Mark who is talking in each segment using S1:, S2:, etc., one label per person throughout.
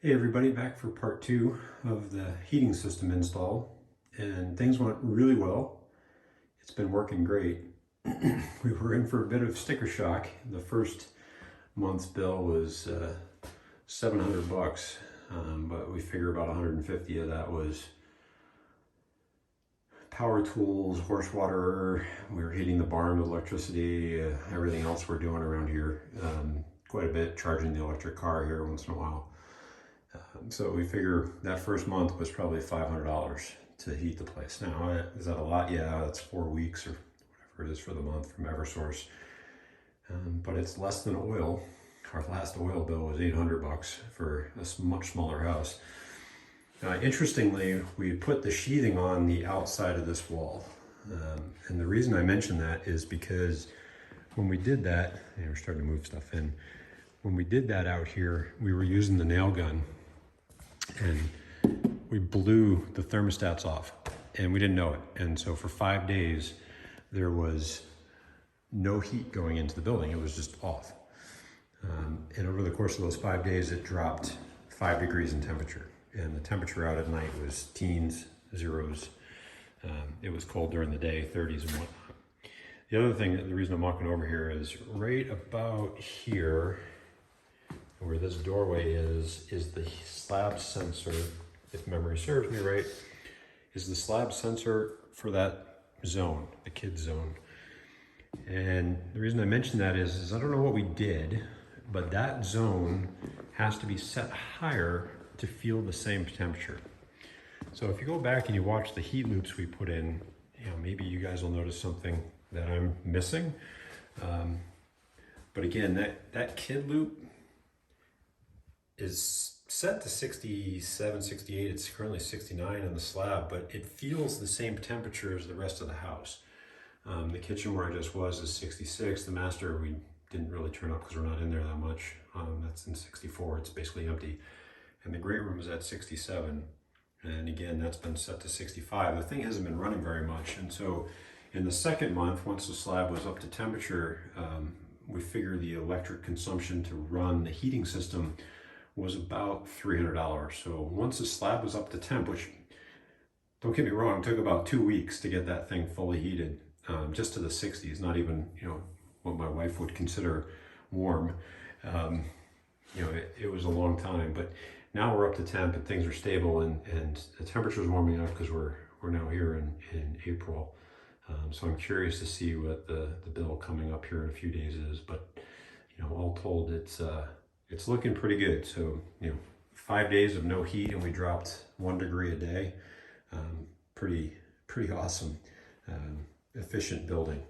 S1: Hey everybody, back for part two of the heating system install, and things went really well. It's been working great. We were in for a bit of sticker shock. The first month's bill was 700 bucks, but we figure about 150 of that was power tools, horse water. We were heating the barn with electricity, everything else we're doing around here. Quite a bit, charging the electric car here once in a while. So we figure that first month was probably $500 to heat the place. Now, is that a lot? Yeah, that's 4 weeks or whatever it is for the month from Eversource. But it's less than oil. Our last oil bill was 800 bucks for a much smaller house. Interestingly, we put the sheathing on the outside of this wall. And the reason I mention that is because when we did that, and we're starting to move stuff in, when we did that out here, we were using the nail gun and we blew the thermostats off and we didn't know it. And so for 5 days, there was no heat going into the building. It was just off. And over the course of those 5 days, it dropped 5 degrees in temperature. And the temperature out at night was teens, zeros. It was cold during the day, 30s and whatnot. The other thing, the reason I'm walking over here is right about here, where this doorway is the slab sensor, if memory serves me right, is the slab sensor for that zone, the kids zone. And the reason I mention that is I don't know what we did, but that zone has to be set higher to feel the same temperature. So if you go back and you watch the heat loops we put in, maybe you guys will notice something that I'm missing. But again, that kid loop is set to 67, 68. It's currently 69 on the slab, but it feels the same temperature as the rest of the house. The kitchen where I just was is 66. The master, we didn't really turn up because we're not in there that much. That's in 64. It's basically empty. And the great room is at 67. And again, that's been set to 65. The thing hasn't been running very much. And so in the second month, once the slab was up to temperature, we figured the electric consumption to run the heating system was about $300. So once the slab was up to temp, which, don't get me wrong, it took about 2 weeks to get that thing fully heated, just to the 60s, not even, what my wife would consider warm. It was a long time, but now we're up to temp and things are stable, and the temperature's warming up because we're now here in April. So I'm curious to see what the bill coming up here in a few days is, but all told, it's looking pretty good. So 5 days of no heat and we dropped 1 degree a day. Pretty awesome, efficient building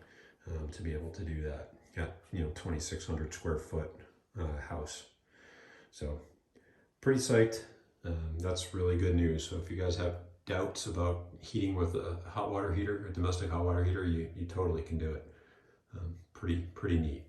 S1: to be able to do that. Got 2,600 square foot house. So pretty psyched. That's really good news. So if you guys have doubts about heating with a hot water heater, a domestic hot water heater, you totally can do it. Pretty neat.